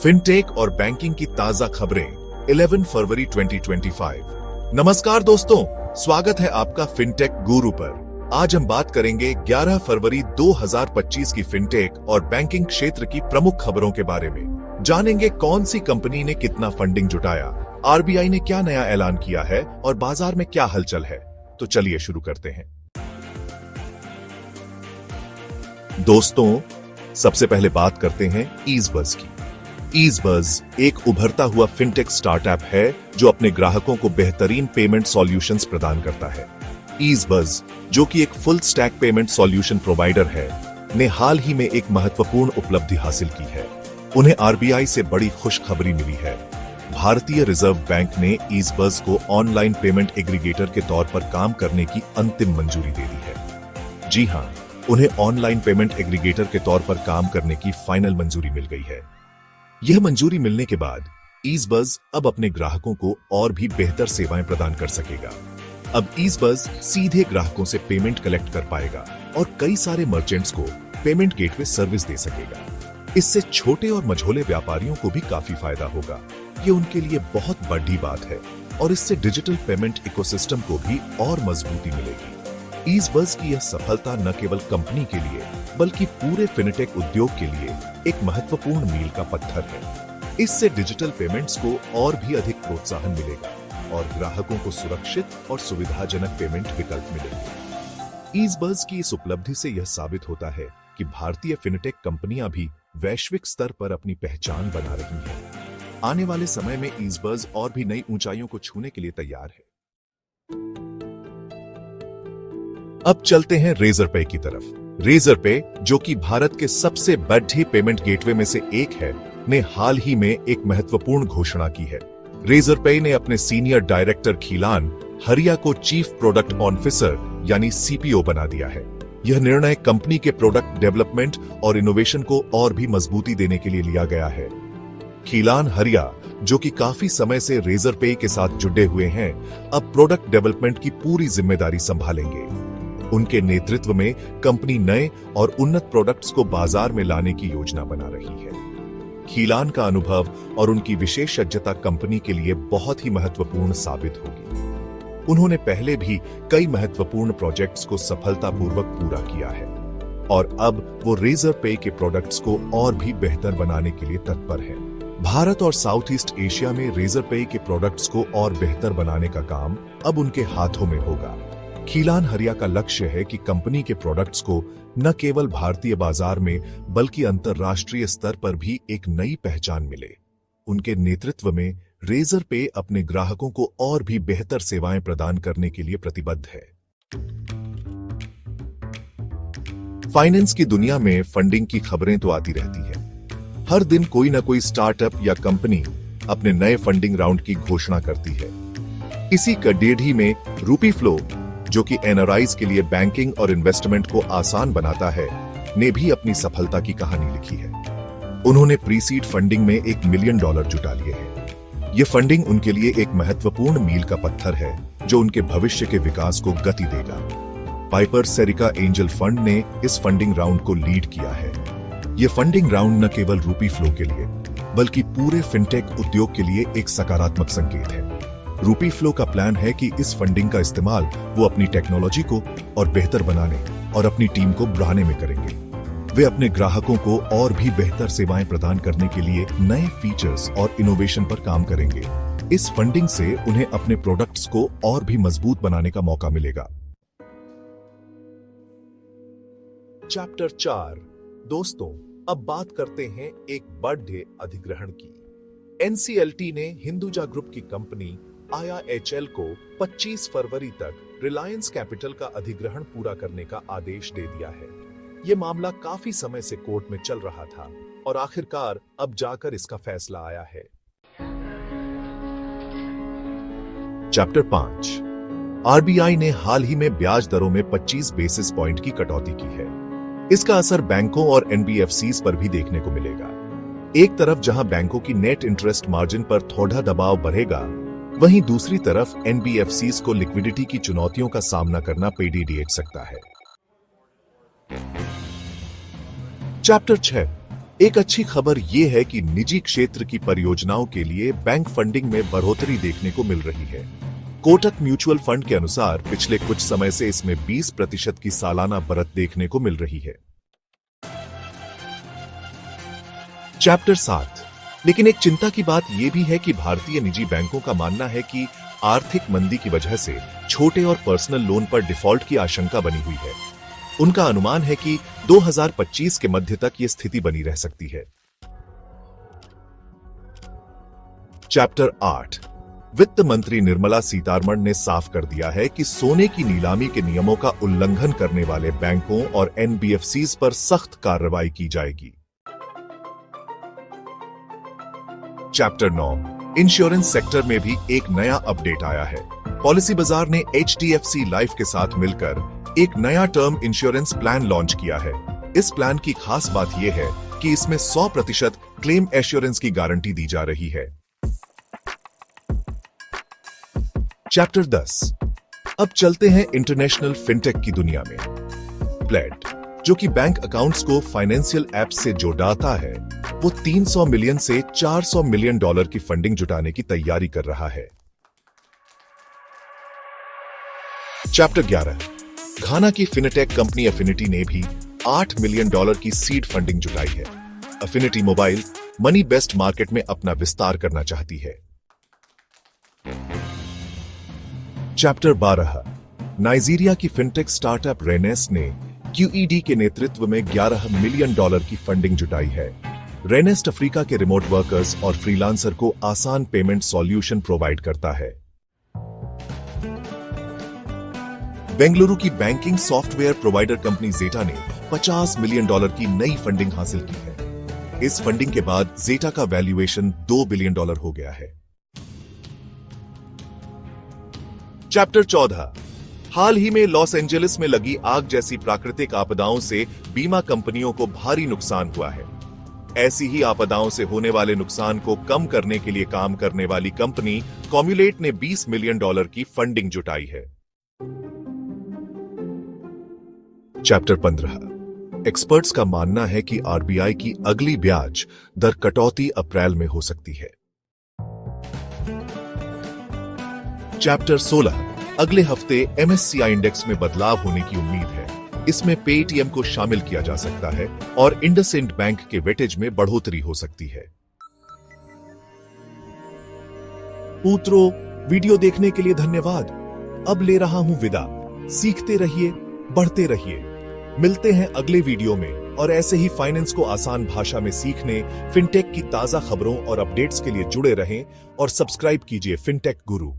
Fintech और banking की ताजा खबरें 11 फरवरी 2025। नमस्कार दोस्तों, स्वागत है आपका फिनटेक गुरु पर। आज हम बात करेंगे 11 फरवरी 2025 की फिनटेक और बैंकिंग क्षेत्र की प्रमुख खबरों के बारे में। जानेंगे कौन सी कंपनी ने कितना फंडिंग जुटाया, आरबीआई ने क्या नया ऐलान किया है और बाजार में क्या हलचल है। तो चलिए शुरू करते हैं। दोस्तों, सबसे पहले बात करते हैं ईज़बज़ की। ईज़बज़ एक उभरता हुआ फिनटेक स्टार्टअप है जो अपने ग्राहकों को बेहतरीन पेमेंट सॉल्यूशंस प्रदान करता है। ईज़बज़, जो कि एक full stack payment solution provider है, ने हाल ही में एक महत्वपूर्ण उपलब्धि हासिल की है। उन्हें आरबीआई से बड़ी खुशखबरी मिली है। भारतीय रिजर्व बैंक ने ईज़बज़ को ऑनलाइन पेमेंट एग्रीगेटर के तौर पर काम करने की अंतिम मंजूरी दे दी है। जी हां, उन्हें ऑनलाइन पेमेंट एग्रीगेटर के तौर पर काम करने की फाइनल मंजूरी मिल गई है। यह मंजूरी मिलने के बाद ईज़बज़ अब अपने ग्राहकों को और भी बेहतर सेवाएं प्रदान कर सकेगा। अब ईज़बज़ सीधे ग्राहकों से पेमेंट कलेक्ट कर पाएगा और कई सारे मर्चेंट्स को पेमेंट गेटवे सर्विस दे सकेगा। इससे छोटे और मझोले व्यापारियों को भी काफी फायदा होगा। ये उनके लिए बहुत बड़ी बात है और इससे डिजिटल पेमेंट इकोसिस्टम को भी और मजबूती मिलेगी। ईज़बज़ की यह सफलता न केवल कंपनी के लिए बल्कि पूरे फिनटेक उद्योग के लिए एक महत्वपूर्ण मील का पत्थर है। इससे डिजिटल पेमेंट्स को और भी अधिक प्रोत्साहन मिलेगा और ग्राहकों को सुरक्षित और सुविधाजनक पेमेंट विकल्प मिलेंगे। ईज़बज़ की इस उपलब्धि से यह साबित होता है कि भारतीय फिनटेक कंपनियां भी वैश्विक स्तर पर अपनी पहचान बना रही हैं। आने वाले समय में ईज़बज़ और भी नई ऊंचाइयों को छूने के लिए तैयार है। अब चलते हैं रेजरपे की तरफ। रेजरपे, जो कि भारत के सबसे बड़े पेमेंट गेटवे में से एक है, ने हाल ही में एक महत्वपूर्ण घोषणा की है। रेजरपे ने अपने सीनियर डायरेक्टर खीलान हरिया को चीफ प्रोडक्ट ऑफिसर यानी सीपीओ बना दिया है। यह निर्णय कंपनी के प्रोडक्ट डेवलपमेंट और इनोवेशन को और भी मजबूती देने के लिए लिया गया है। खीलान हरिया, जो कि काफी समय से रेजरपे के साथ जुड़े हुए हैं, अब प्रोडक्ट डेवलपमेंट की पूरी जिम्मेदारी संभालेंगे। उनके नेतृत्व में कंपनी नए और उन्नत प्रोडक्ट्स को बाजार में लाने की योजना बना रही है। खीलान का अनुभव और उनकी विशेषज्ञता कंपनी के लिए बहुत ही महत्वपूर्ण साबित होगी। उन्होंने पहले भी कई महत्वपूर्ण प्रोजेक्ट्स को सफलतापूर्वक पूरा किया है और अब वो रेजरपे के प्रोडक्ट्स को और भी बेहतर बनाने के लिए तत्पर है। भारत और साउथ ईस्ट एशिया में रेजरपे के प्रोडक्ट्स को और बेहतर बनाने का काम अब उनके हाथों में होगा। खीलान हरिया का लक्ष्य है कि कंपनी के प्रोडक्ट्स को न केवल भारतीय बाजार में बल्कि अंतर्राष्ट्रीय स्तर पर भी एक नई पहचान मिले। उनके नेतृत्व में रेजरपे अपने ग्राहकों को और भी बेहतर सेवाएं प्रदान करने के लिए प्रतिबद्ध है। फाइनेंस की दुनिया में फंडिंग की खबरें तो आती रहती है। हर दिन कोई न कोई स्टार्टअप या कंपनी अपने नए फंडिंग राउंड की घोषणा करती है। इसी कड़ियाई में रूपी फ्लो, जो कि एनआरआईज के लिए बैंकिंग और इन्वेस्टमेंट को आसान बनाता है, ने भी अपनी सफलता की कहानी लिखी है। उन्होंने प्री-सीड फंडिंग में $1 मिलियन जुटा लिए हैं। यह फंडिंग उनके लिए एक महत्वपूर्ण मील का पत्थर है जो उनके भविष्य के विकास को गति देगा। पाइपर सेरिका एंजल फंड ने इस फंडिंग राउंड को लीड किया है। यह फंडिंग राउंड न केवल रूपी फ्लो के लिए बल्कि पूरे फिनटेक उद्योग के लिए एक सकारात्मक संकेत है। रूपी फ्लो का प्लान है कि इस फंडिंग का इस्तेमाल वो अपनी टेक्नोलॉजी को और बेहतर बनाने और अपनी टीम को बढ़ाने में करेंगे। वे अपने ग्राहकों को और भी बेहतर सेवाएं प्रदान करने के लिए नए फीचर्स और इनोवेशन पर काम करेंगे। इस फंडिंग से उन्हें अपने प्रोडक्ट्स को और भी मजबूत बनाने का मौका मिलेगा। चैप्टर 4। दोस्तों, अब बात करते हैं एक बड़े अधिग्रहण की। एनसीएलटी ने हिंदुजा ग्रुप की कंपनी IIHL को 25 फरवरी तक रिलायंस कैपिटल का अधिग्रहण पूरा करने का आदेश दे दिया है। यह मामला काफी समय से कोर्ट में चल रहा था और आखिरकार अब जाकर इसका फैसला आया है। चैप्टर 5। आरबीआई ने हाल ही में ब्याज दरों में 25 बेसिस पॉइंट की कटौती की है। इसका असर बैंकों और एनबीएफसीज पर भी देखने को मिलेगा। एक तरफ जहां बैंकों की नेट इंटरेस्ट मार्जिन पर थोड़ा दबाव बढ़ेगा, वहीं दूसरी तरफ एनबीएफसीज को लिक्विडिटी की चुनौतियों का सामना करना पड़ सकता है। चैप्टर 6। एक अच्छी खबर यह है कि निजी क्षेत्र की परियोजनाओं के लिए बैंक फंडिंग में बढ़ोतरी देखने को मिल रही है। कोटक म्यूचुअल फंड के अनुसार पिछले कुछ समय से इसमें 20% की सालाना बढ़त देखने को मिल रही है। चैप्टर 7। लेकिन एक चिंता की बात यह भी है कि भारतीय निजी बैंकों का मानना है कि आर्थिक मंदी की वजह से छोटे और पर्सनल लोन पर डिफॉल्ट की आशंका बनी हुई है। उनका अनुमान है कि 2025 के मध्य तक यह स्थिति बनी रह सकती है। चैप्टर 8। वित्त मंत्री निर्मला सीतारमण ने साफ कर दिया है कि सोने की नीलामी के नियमों का उल्लंघन करने वाले बैंकों और एनबीएफसीज पर सख्त कार्रवाई की जाएगी। चैप्टर 9। इंश्योरेंस सेक्टर में भी एक नया अपडेट आया है। पॉलिसी बाजार ने एचडीएफसी लाइफ के साथ मिलकर एक नया टर्म इंश्योरेंस प्लान लॉन्च किया है। इस प्लान की खास बात यह है कि इसमें 100% क्लेम एश्योरेंस की गारंटी दी जा रही है। चैप्टर 10। अब चलते हैं इंटरनेशनल फिनटेक की दुनिया में। प्लेड, जो कि बैंक अकाउंट्स को फाइनेंशियल ऐप से जोड़ता है, वो 300 मिलियन से 400 मिलियन डॉलर की फंडिंग जुटाने की तैयारी कर रहा है। चैप्टर 11। घाना की फिनटेक कंपनी एफिनिटी ने भी 8 मिलियन डॉलर की सीड फंडिंग जुटाई है। Affinity mobile money best market में अपना विस्तार करना चाहती है। चैप्टर 12। नाइजीरिया की फिनटेक स्टार्टअप रेनेस ने क्यूईडी के नेतृत्व में 11 मिलियन डॉलर की फंडिंग जुटाई है। रेनेस्ट अफ्रीका के रिमोट वर्कर्स और फ्रीलांसर को आसान पेमेंट सॉल्यूशन प्रोवाइड करता है। बेंगलुरु की banking software provider company zeta ने 50 मिलियन डॉलर की नई फंडिंग हासिल की है। इस फंडिंग के बाद ज़ेटा का वैल्यूएशन 2 बिलियन डॉलर हो गया है। चैप्टर 14। हाल ही में लॉस एंजेलिस में लगी आग जैसी प्राकृतिक आपदाओं से बीमा कंपनियों को भारी नुकसान हुआ है। ऐसी ही आपदाओं से होने वाले नुकसान को कम करने के लिए काम करने वाली कंपनी कॉम्युलेट ने 20 मिलियन डॉलर की फंडिंग जुटाई है। चैप्टर 15। एक्सपर्ट्स का मानना है कि आरबीआई की अगली ब्याज दर कटौती अप्रैल में हो सकती है। चैप्टर 16। अगले हफ्ते एमएससीआई इंडेक्स में बदलाव होने की उम्मीद है। इसमें पेटीएम को शामिल किया जा सकता है और इंडसइंड बैंक के वेटेज में बढ़ोतरी हो सकती है। पुत्रों, वीडियो देखने के लिए धन्यवाद। अब ले रहा हूं विदा। सीखते रहिए, बढ़ते रहिए। मिलते हैं अगले वीडियो में और ऐसे ही फाइनेंस को आसान भाषा में सीखने, फिनटेक की ताजा खबरों और अपडेट्स के लिए जुड़े रहें और सब्सक्राइब कीजिए फिनटेक गुरु।